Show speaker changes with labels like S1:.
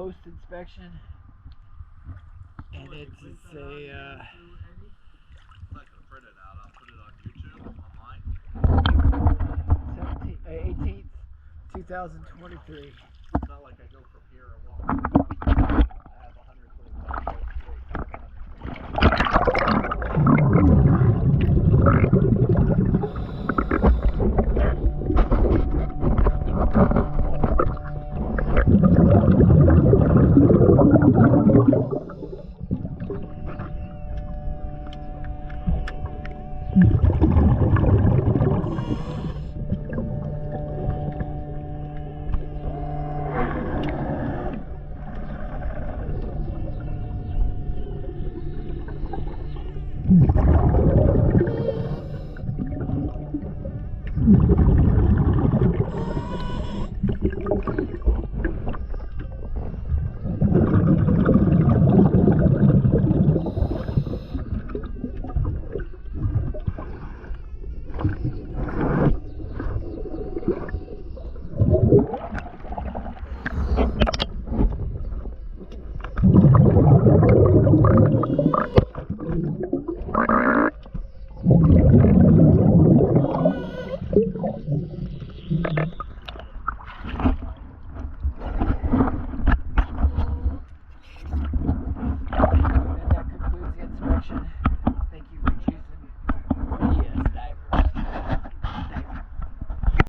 S1: post inspection, and it's a
S2: I'm not gonna print it out. I'll put it on YouTube online.
S1: 18th, 2023.
S2: It's not like I go from here and walk.